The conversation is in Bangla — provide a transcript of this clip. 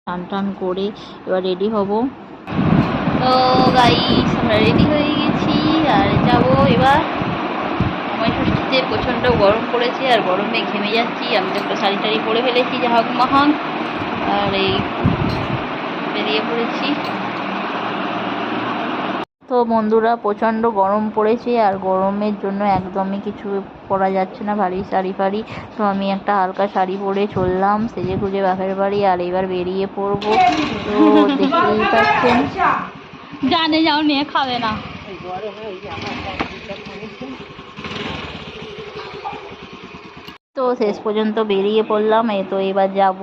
টান টান করে এবার রেডি হব। তো গাইস আমরা রেডি হয়ে গেছি আর যাব এবার জামাই ষষ্ঠীতে। প্রচণ্ড গরম পড়েছে আর গরমে ঘেমে যাচ্ছি। আমি তো একটা শাড়ি টাড়ি পরে ফেলেছি জাহাক মাহান, আর এই বেরিয়ে পড়েছি। তো বন্ধুরা প্রচণ্ড গরম পড়েছে আর গরমের জন্য একদমই কিছু পরা যাচ্ছে না, ভারী শাড়ি ফাড়ি। তো আমি একটা হালকা শাড়ি পরে চললাম সেজে গুজে বাপের বাড়ি, আর এবার বেরিয়ে পড়বো। তো দেখতেই পাচ্ছেন, জানে যাও নিয়ে খাবে না। তো শেষ পর্যন্ত বেরিয়ে পড়লাম। তো এবার যাব